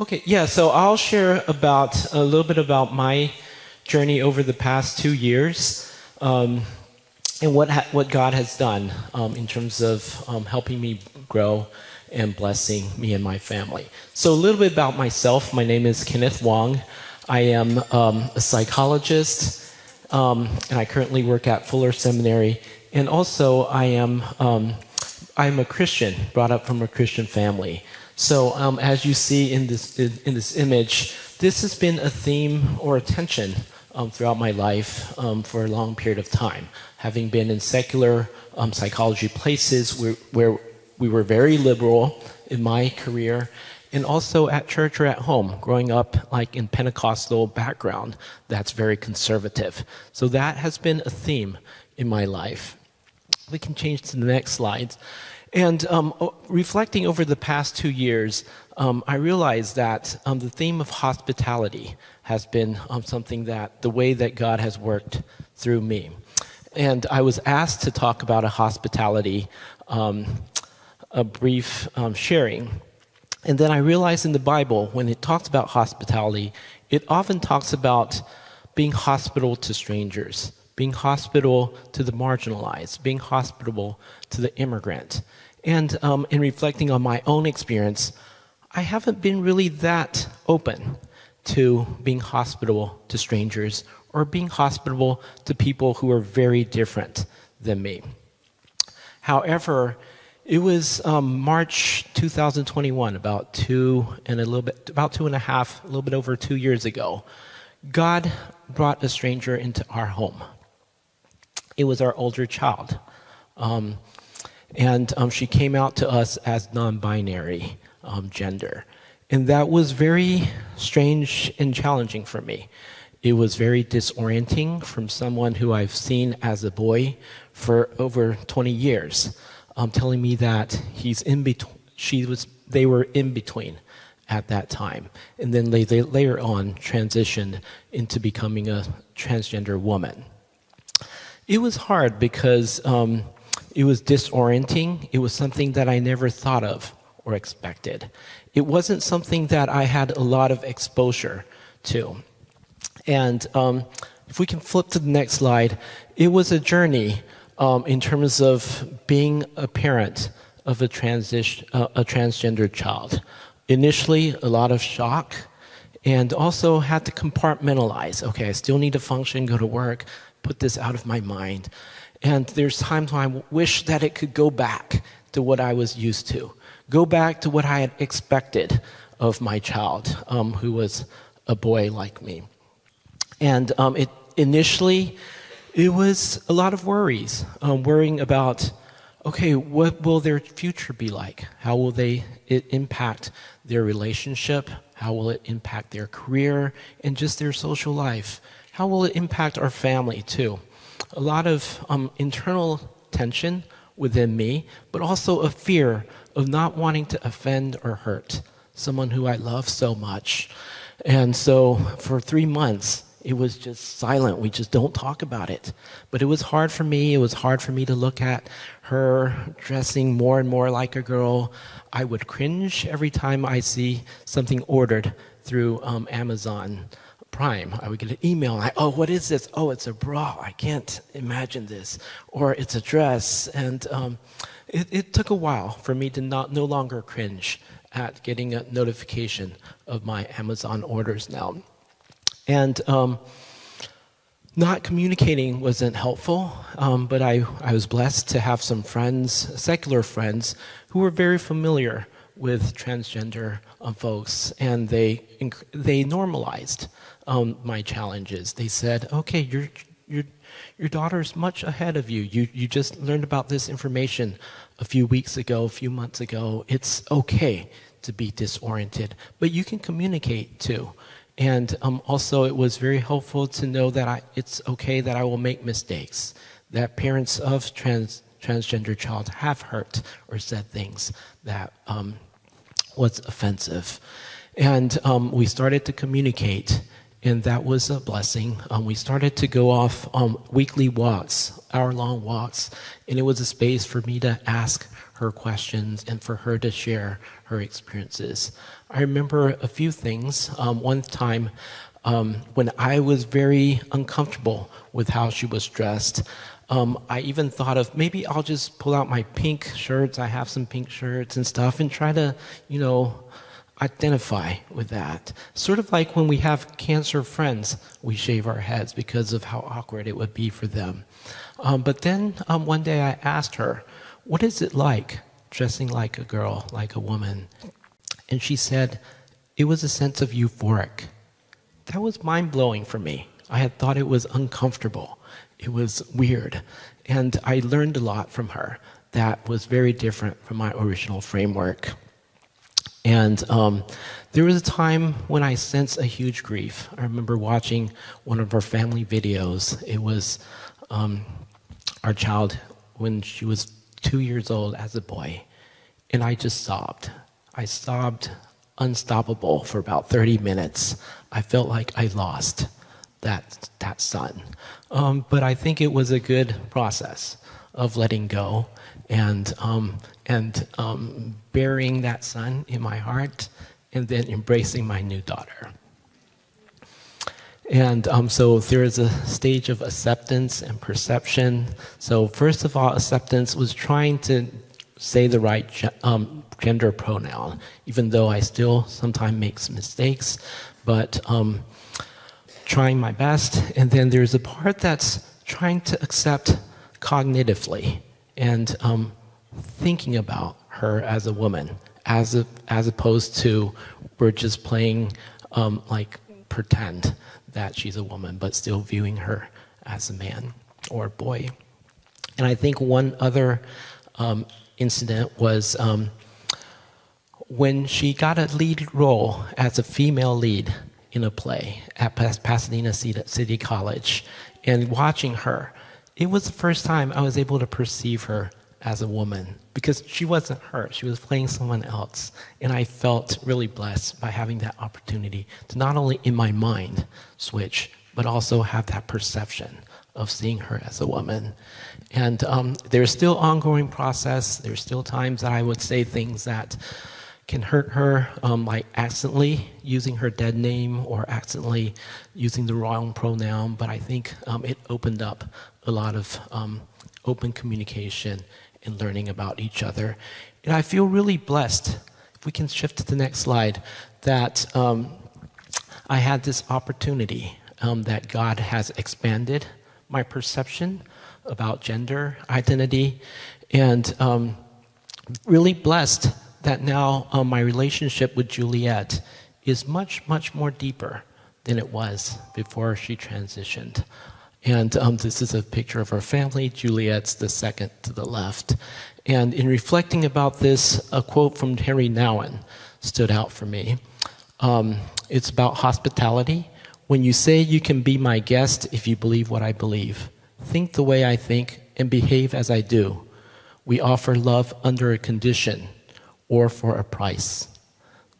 Okay, yeah, so I'll share about a little bit about my journey over the past 2 years, and what God has done in terms of helping me grow and blessing me and my family. So a little bit about myself. My name is Kenneth Wong. I am a psychologist, and I currently work at Fuller Seminary. And also, I'm a Christian, brought up from a Christian family. So as you see in this image, this has been a theme or a tension throughout my life for a long period of time. Having been in secular psychology places where we were very liberal in my career, and also at church or at home, growing up like in Pentecostal background that's very conservative. So that has been a theme in my life. We can change to the next slide. And reflecting over the past 2 years, I realized that the theme of hospitality has been something that the way that God has worked through me. And I was asked to talk about a hospitality, a brief sharing. And then I realized in the Bible, when it talks about hospitality, it often talks about being hospitable to strangers, being hospitable to the marginalized, being hospitable to the immigrant. And in reflecting on my own experience, I haven't been really that open to being hospitable to strangers or being hospitable to people who are very different than me. However, it was March 2021, about 2.5, a little bit over 2 years ago. God brought a stranger into our home. It was our older child. And she came out to us as non-binary gender. And that was very strange and challenging for me. It was very disorienting from someone who I've seen as a boy for over 20 years, telling me that he's in between. They were in between at that time. And then they later on transitioned into becoming a transgender woman. It was hard because it was disorienting. It was something that I never thought of or expected. It wasn't something that I had a lot of exposure to. And if we can flip to the next slide, it was a journey in terms of being a parent of a transgender child. Initially, a lot of shock, and also had to compartmentalize. Okay, I still need to function, go to work, put this out of my mind. And there's times when I wish that it could go back to what I was used to, go back to what I had expected of my child, who was a boy like me. And initially, it was a lot of worries, worrying about, okay, what will their future be like? How will it impact their relationship? How will it impact their career and just their social life? How will it impact our family too? A lot of internal tension within me, but also a fear of not wanting to offend or hurt someone who I love so much. And so for 3 months, it was just silent. We just don't talk about it. But it was hard for me. It was hard for me to look at her dressing more and more like a girl. I would cringe every time I see something ordered through Amazon Prime. I would get an email, and oh, what is this? Oh, it's a bra. I can't imagine this. Or it's a dress. And it took a while for me to no longer cringe at getting a notification of my Amazon orders now. And not communicating wasn't helpful, but I was blessed to have some friends, secular friends, who were very familiar with transgender folks, and they normalized my challenges. They said, okay, your daughter's much ahead of you. You just learned about this information a few weeks ago, a few months ago. It's okay to be disoriented, but you can communicate too. And also it was very helpful to know that it's okay that I will make mistakes, that parents of transgender child have hurt or said things that was offensive. And we started to communicate, and that was a blessing. We started to go off weekly walks, hour-long walks, and it was a space for me to ask her questions and for her to share her experiences. I remember a few things. One time when I was very uncomfortable with how she was dressed, I even thought of maybe I'll just pull out my pink shirts. I have some pink shirts and stuff and try to, identify with that. Sort of like when we have cancer friends, we shave our heads because of how awkward it would be for them. But then one day I asked her, what is it like dressing like a girl, like a woman? And she said, it was a sense of euphoric. That was mind-blowing for me. I had thought it was uncomfortable. It was weird. And I learned a lot from her that was very different from my original framework. And there was a time when I sensed a huge grief. I remember watching one of our family videos. It was our child when she was 2 years old as a boy. And I just sobbed. I sobbed unstoppable for about 30 minutes. I felt like I lost that son. But I think it was a good process of letting go and burying that son in my heart and then embracing my new daughter. And so there is a stage of acceptance and perception. So first of all, acceptance was trying to say the right gender pronoun, even though I still sometimes make mistakes, but trying my best. And then there's a part that's trying to accept cognitively and thinking about her as a woman, as opposed to we're just playing like pretend that she's a woman, but still viewing her as a man or a boy. And I think one other incident was when she got a lead role as a female lead in a play at Pasadena City College. And watching her, it was the first time I was able to perceive her as a woman, because she wasn't her, she was playing someone else. And I felt really blessed by having that opportunity to not only in my mind switch, but also have that perception of seeing her as a woman. And there's still ongoing process. There's still times that I would say things that can hurt her, like accidentally using her dead name or accidentally using the wrong pronoun. But I think it opened up a lot of open communication and learning about each other. And I feel really blessed, if we can shift to the next slide, that I had this opportunity that God has expanded my perception about gender identity, and really blessed that now my relationship with Juliet is much, much more deeper than it was before she transitioned. And this is a picture of our family. Juliet's the second to the left. And in reflecting about this, a quote from Henry Nouwen stood out for me. It's about hospitality. When you say you can be my guest if you believe what I believe, think the way I think and behave as I do. We offer love under a condition or for a price.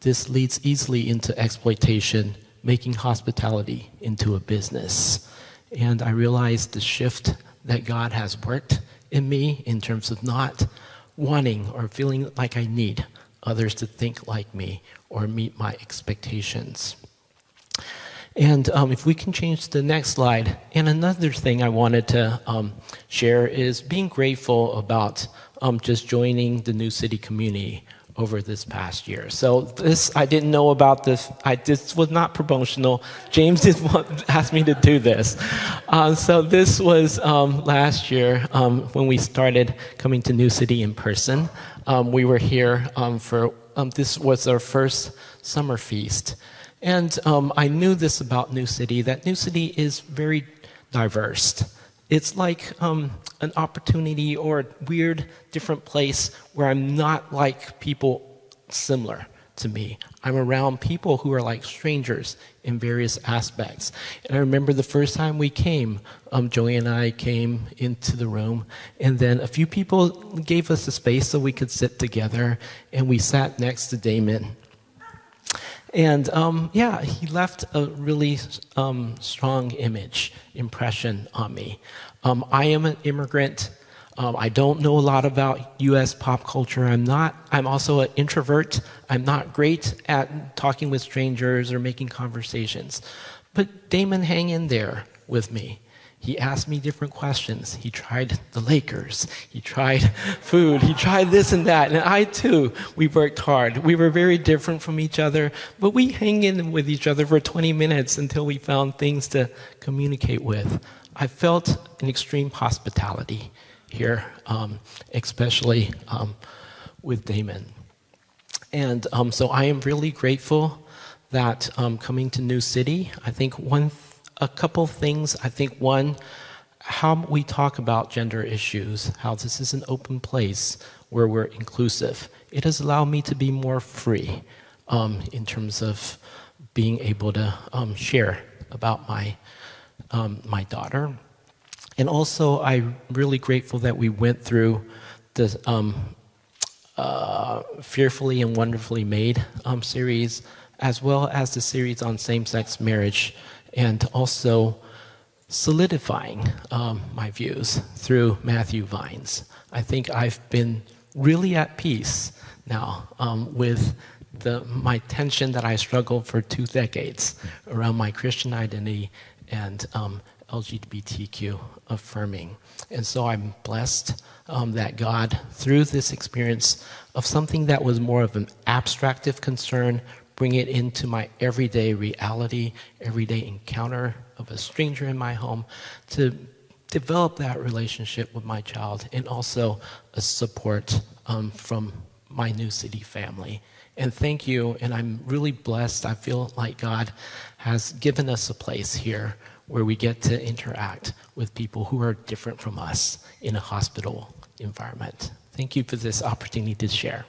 This leads easily into exploitation, making hospitality into a business. And I realized the shift that God has worked in me in terms of not wanting or feeling like I need others to think like me or meet my expectations. And if we can change to the next slide. And another thing I wanted to share is being grateful about just joining the New City community over this past year. So this, I didn't know about this. This was not promotional. James did ask me to do this. So this was last year when we started coming to New City in person. We were here for, this was our first summer feast. And I knew this about New City, that New City is very diverse. It's like an opportunity or a weird, different place where I'm not like people similar to me. I'm around people who are like strangers in various aspects. And I remember the first time we came, Joey and I came into the room, and then a few people gave us a space so we could sit together, and we sat next to Damon. And yeah, he left a really strong impression on me. I am an immigrant. I don't know a lot about US pop culture. I'm also an introvert. I'm not great at talking with strangers or making conversations. But Damon hang in there with me. He asked me different questions. He tried the Lakers. He tried food. He tried this and that. And I too, we worked hard. We were very different from each other, but we hang in with each other for 20 minutes until we found things to communicate with. I felt an extreme hospitality here, especially with Damon. And so I am really grateful that coming to New City, I think a couple things. I think one, how we talk about gender issues, how this is an open place where we're inclusive. It has allowed me to be more free in terms of being able to share about my daughter. And also, I'm really grateful that we went through the Fearfully and Wonderfully Made series, as well as the series on same-sex marriage, and also solidifying my views through Matthew Vines. I think I've been really at peace now with my tension that I struggled for 2 decades around my Christian identity and LGBTQ affirming. And so I'm blessed that God, through this experience of something that was more of an abstractive concern, bring it into my everyday reality, everyday encounter of a stranger in my home, to develop that relationship with my child, and also a support from my New City family. And thank you, and I'm really blessed. I feel like God has given us a place here where we get to interact with people who are different from us in a hospital environment. Thank you for this opportunity to share.